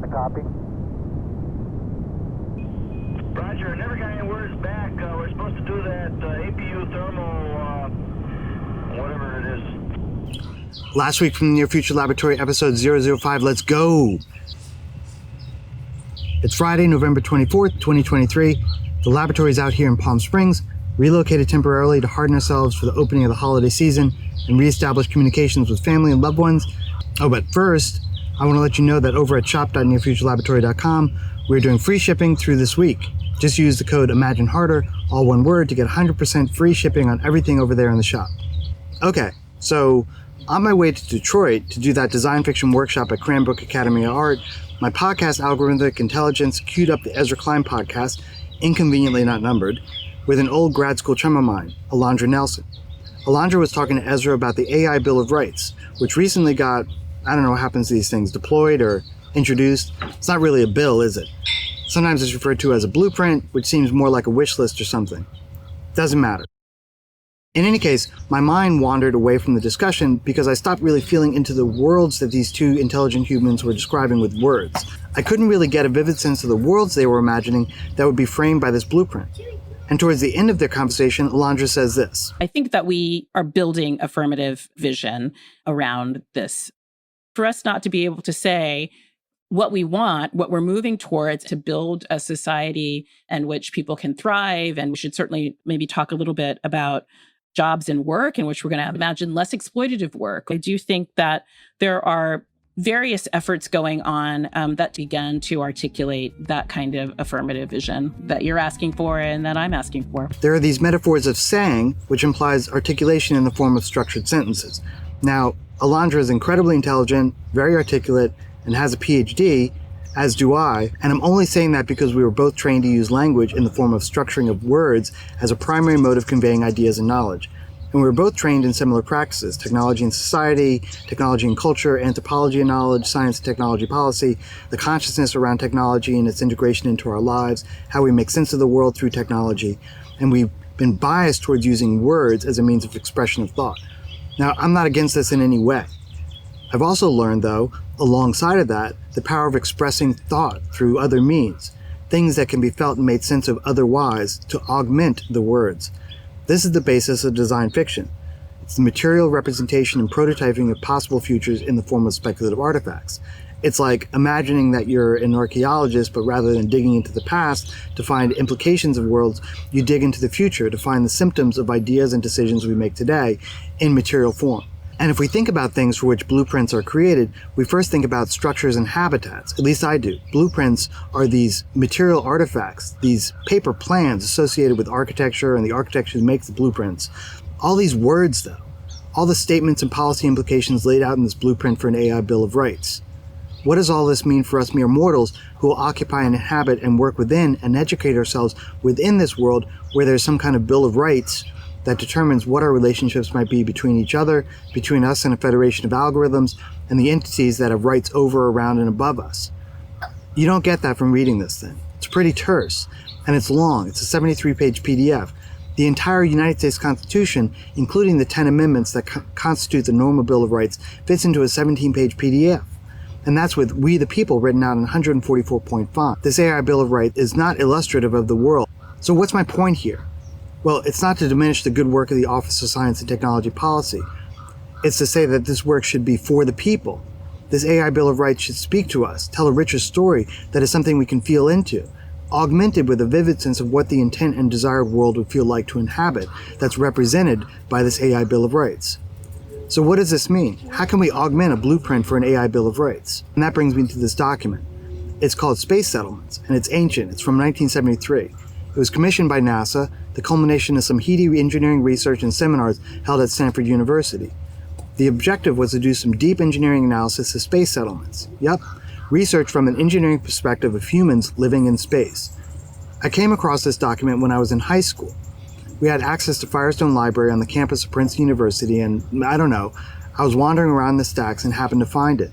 a copy? Roger, never got any words back. We're supposed to do that APU thermal, whatever it is. Last week from the Near Future Laboratory, episode 005, let's go! It's Friday, November 24th, 2023. The laboratory's out here in Palm Springs, relocated temporarily to harden ourselves for the opening of the holiday season and reestablish communications with family and loved ones. Oh, but first, I want to let you know that over at shop.nearfuturelaboratory.com, we're doing free shipping through this week. Just use the code IMAGINEHARDER, all one word, to get 100% free shipping on everything over there in the shop. Okay, so on my way to Detroit to do that design fiction workshop at Cranbrook Academy of Art, my podcast Algorithmic Intelligence queued up the Ezra Klein podcast, inconveniently not numbered, with an old grad school chum of mine, Alondra Nelson. Alondra was talking to Ezra about the AI Bill of Rights, which recently got, I don't know what happens to these things, deployed or introduced. It's not really a bill, is it? Sometimes it's referred to as a blueprint, which seems more like a wish list or something. Doesn't matter. In any case, my mind wandered away from the discussion because I stopped really feeling into the worlds that these two intelligent humans were describing with words. I couldn't really get a vivid sense of the worlds they were imagining that would be framed by this blueprint. And towards the end of their conversation, Alondra says this. I think that we are building affirmative vision around this. For us not to be able to say what we want, what we're moving towards, to build a society in which people can thrive. And we should certainly maybe talk a little bit about jobs and work in which we're going to imagine less exploitative work. I do think that there are various efforts going on that begin to articulate that kind of affirmative vision that you're asking for and that I'm asking for. There are these metaphors of saying, which implies articulation in the form of structured sentences. Now, Alondra is incredibly intelligent, very articulate, and has a PhD, as do I, and I'm only saying that because we were both trained to use language in the form of structuring of words as a primary mode of conveying ideas and knowledge. And we were both trained in similar practices: technology and society, technology and culture, anthropology and knowledge, science and technology policy, the consciousness around technology and its integration into our lives, how we make sense of the world through technology. And we've been biased towards using words as a means of expression of thought. Now, I'm not against this in any way. I've also learned, though, alongside of that, the power of expressing thought through other means, things that can be felt and made sense of otherwise, to augment the words. This is the basis of design fiction. It's the material representation and prototyping of possible futures in the form of speculative artifacts. It's like imagining that you're an archaeologist, but rather than digging into the past to find implications of worlds, you dig into the future to find the symptoms of ideas and decisions we make today in material form. And if we think about things for which blueprints are created, we first think about structures and habitats. At least I do. Blueprints are these material artifacts, these paper plans associated with architecture, and the architecture makes the blueprints. All these words, though, all the statements and policy implications laid out in this blueprint for an AI Bill of Rights. What does all this mean for us mere mortals who will occupy and inhabit and work within and educate ourselves within this world where there's some kind of Bill of Rights that determines what our relationships might be between each other, between us and a federation of algorithms, and the entities that have rights over, around, and above us? You don't get that from reading this thing. It's pretty terse, and it's long. It's a 73-page PDF. The entire United States Constitution, including the 10 amendments that constitute the normal Bill of Rights, fits into a 17-page PDF. And that's with "We the People" written out in 144-point font. This AI Bill of Rights is not illustrative of the world. So what's my point here? Well, it's not to diminish the good work of the Office of Science and Technology Policy. It's to say that this work should be for the people. This AI Bill of Rights should speak to us, tell a richer story that is something we can feel into, augmented with a vivid sense of what the intent and desired world would feel like to inhabit, that's represented by this AI Bill of Rights. So what does this mean? How can we augment a blueprint for an AI Bill of Rights? And that brings me to this document. It's called Space Settlements, and it's ancient. It's from 1973. It was commissioned by NASA, the culmination of some heady engineering research and seminars held at Stanford University. The objective was to do some deep engineering analysis of space settlements. Yep, research from an engineering perspective of humans living in space. I came across this document when I was in high school. We had access to Firestone Library on the campus of Princeton University, and I don't know, I was wandering around the stacks and happened to find it.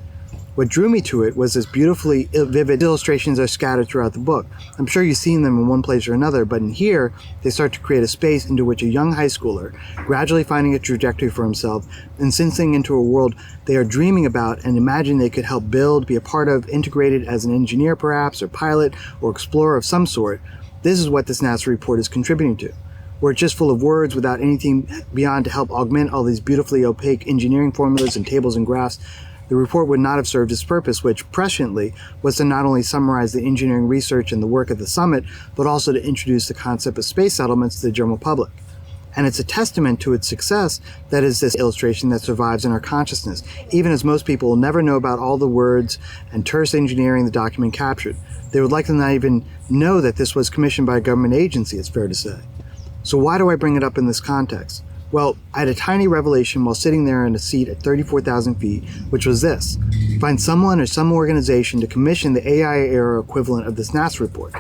What drew me to it was its beautifully vivid illustrations are scattered throughout the book. I'm sure you've seen them in one place or another, but in here, they start to create a space into which a young high schooler, gradually finding a trajectory for himself, and sensing into a world they are dreaming about and imagine they could help build, be a part of, integrated as an engineer perhaps, or pilot, or explorer of some sort. This is what this NASA report is contributing to. Were it just full of words without anything beyond to help augment all these beautifully opaque engineering formulas and tables and graphs, the report would not have served its purpose, which presciently was to not only summarize the engineering research and the work at the summit, but also to introduce the concept of space settlements to the general public. And it's a testament to its success that is this illustration that survives in our consciousness, even as most people will never know about all the words and terse engineering the document captured. They would likely not even know that this was commissioned by a government agency, it's fair to say. So why do I bring it up in this context? Well, I had a tiny revelation while sitting there in a seat at 34,000 feet, which was this: find someone or some organization to commission the AI era equivalent of this NASA report.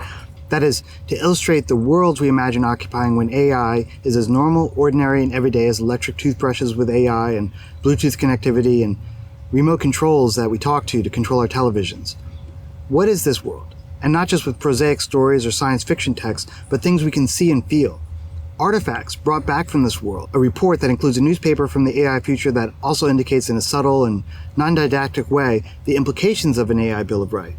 That is, to illustrate the worlds we imagine occupying when AI is as normal, ordinary, and everyday as electric toothbrushes with AI and Bluetooth connectivity and remote controls that we talk to control our televisions. What is this world? And not just with prosaic stories or science fiction texts, but things we can see and feel. Artifacts brought back from this world, a report that includes a newspaper from the AI future that also indicates in a subtle and non-didactic way the implications of an AI Bill of Rights.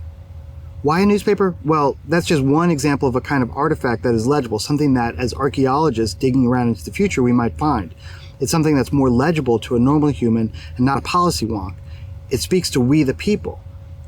Why a newspaper? Well, that's just one example of a kind of artifact that is legible, something that as archaeologists digging around into the future we might find. It's something that's more legible to a normal human and not a policy wonk. It speaks to we the people.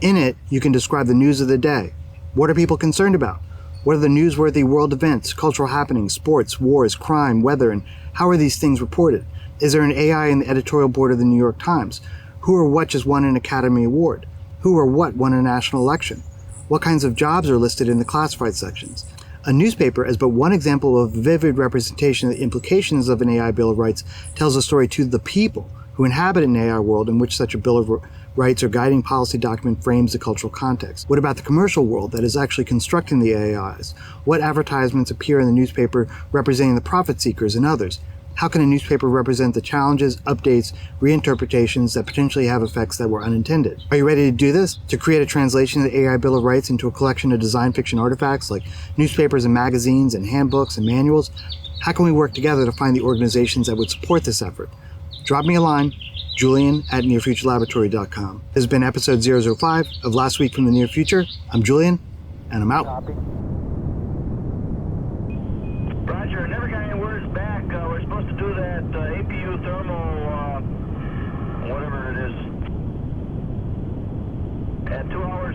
In it, you can describe the news of the day. What are people concerned about? What are the newsworthy world events, cultural happenings, sports, wars, crime, weather, and how are these things reported? Is there an AI in the editorial board of the New York Times? Who or what just won an Academy Award? Who or what won a national election? What kinds of jobs are listed in the classified sections? A newspaper, as but one example of vivid representation of the implications of an AI Bill of Rights, tells a story to the people who inhabit an AI world in which such a Bill of Rights or guiding policy document frames the cultural context. What about the commercial world that is actually constructing the AIs? What advertisements appear in the newspaper representing the profit seekers and others? How can a newspaper represent the challenges, updates, reinterpretations that potentially have effects that were unintended? Are you ready to do this? To create a translation of the AI Bill of Rights into a collection of design fiction artifacts like newspapers and magazines and handbooks and manuals? How can we work together to find the organizations that would support this effort? Drop me a line, Julian@nearfuturelaboratory.com. This has been episode 005 of Last Week from the Near Future. I'm Julian, and I'm out. Copy. Roger, never got any words back. We're supposed to do that APU thermal, whatever it is, at 2 hours.